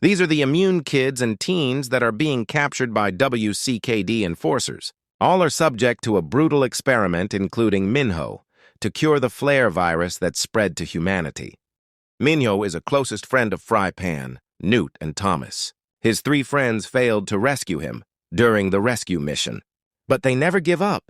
These are the immune kids and teens that are being captured by WCKD enforcers. All are subject to a brutal experiment, including Minho, to cure the flare virus that spread to humanity. Minho is a closest friend of Fry Pan, Newt, and Thomas. His 3 friends failed to rescue him during the rescue mission, but they never give up.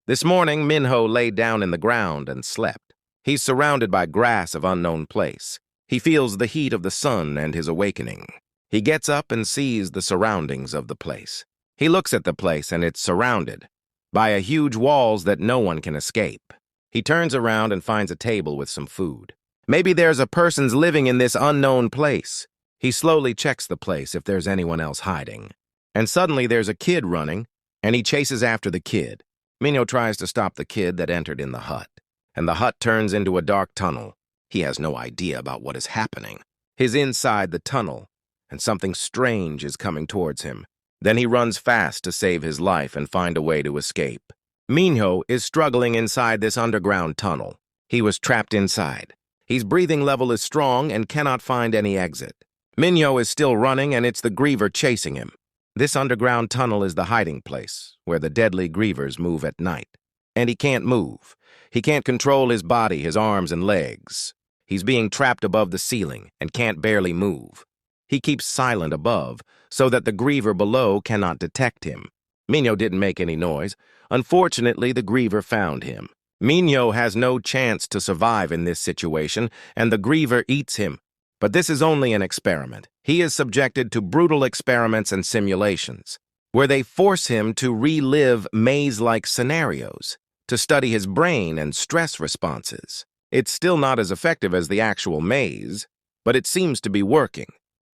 This morning, Minho lay down in the ground and slept. He's surrounded by grass of unknown place. He feels the heat of the sun and his awakening. He gets up and sees the surroundings of the place. He looks at the place and it's surrounded by a huge walls that no one can escape. He turns around and finds a table with some food. Maybe there's a person's living in this unknown place. He slowly checks the place if there's anyone else hiding. And suddenly there's a kid running, and he chases after the kid. Minho tries to stop the kid that entered in the hut, and the hut turns into a dark tunnel. He has no idea about what is happening. He's inside the tunnel, and something strange is coming towards him. Then he runs fast to save his life and find a way to escape. Minho is struggling inside this underground tunnel. He was trapped inside. His breathing level is strong and cannot find any exit. Minho is still running, and it's the Griever chasing him. This underground tunnel is the hiding place where the deadly Grievers move at night. And he can't move. He can't control his body, his arms and legs. He's being trapped above the ceiling and can't barely move. He keeps silent above so that the Griever below cannot detect him. Minho didn't make any noise. Unfortunately, the Griever found him. Minho has no chance to survive in this situation, and the Griever eats him. But this is only an experiment. He is subjected to brutal experiments and simulations, where they force him to relive maze-like scenarios, to study his brain and stress responses. It's still not as effective as the actual maze, but it seems to be working,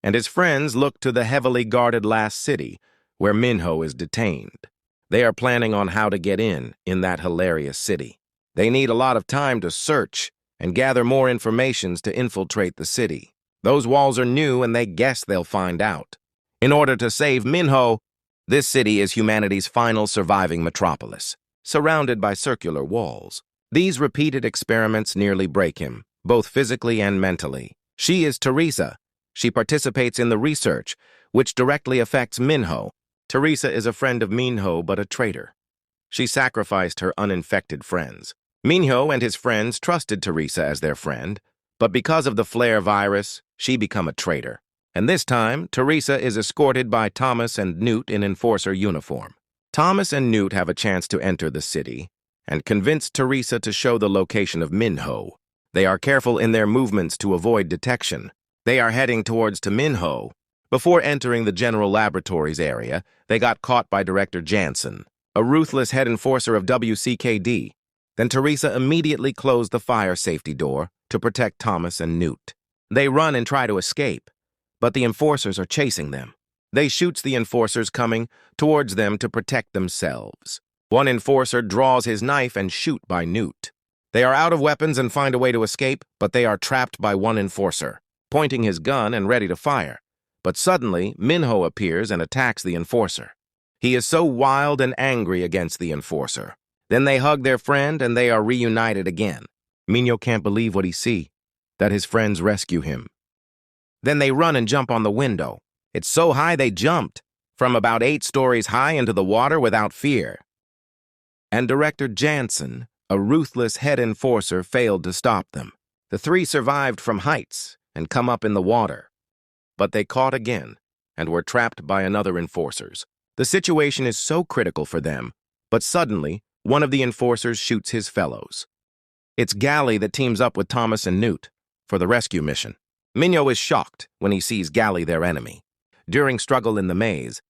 and his friends look to the heavily guarded last city, where Minho is detained. They are planning on how to get in that hilarious city. They need a lot of time to search and gather more information to infiltrate the city. Those walls are new, and they guess they'll find out. In order to save Minho, this city is humanity's final surviving metropolis, surrounded by circular walls. These repeated experiments nearly break him, both physically and mentally. She is Teresa. She participates in the research, which directly affects Minho. Teresa is a friend of Minho, but a traitor. She sacrificed her uninfected friends. Minho and his friends trusted Teresa as their friend, but because of the flare virus, she became a traitor. And this time, Teresa is escorted by Thomas and Newt in enforcer uniform. Thomas and Newt have a chance to enter the city and convince Teresa to show the location of Minho. They are careful in their movements to avoid detection. They are heading towards Minho. Before entering the general laboratories area, they got caught by Director Jansen, a ruthless head enforcer of WCKD. Then Teresa immediately closed the fire safety door to protect Thomas and Newt. They run and try to escape, but the enforcers are chasing them. They shoots the enforcers coming towards them to protect themselves. One enforcer draws his knife and shoot by Newt. They are out of weapons and find a way to escape, but they are trapped by one enforcer, pointing his gun and ready to fire. But suddenly, Minho appears and attacks the enforcer. He is so wild and angry against the enforcer. Then they hug their friend and they are reunited again. Minho can't believe what he sees, that his friends rescue him. Then they run and jump on the window. It's so high they jumped, from about 8 stories high into the water without fear. And Director Jansen, a ruthless head enforcer, failed to stop them. The 3 survived from heights and come up in the water. But they caught again and were trapped by another enforcers. The situation is so critical for them, but suddenly, one of the enforcers shoots his fellows. It's Gally that teams up with Thomas and Newt for the rescue mission. Minho is shocked when he sees Gally, their enemy. During struggle in the maze,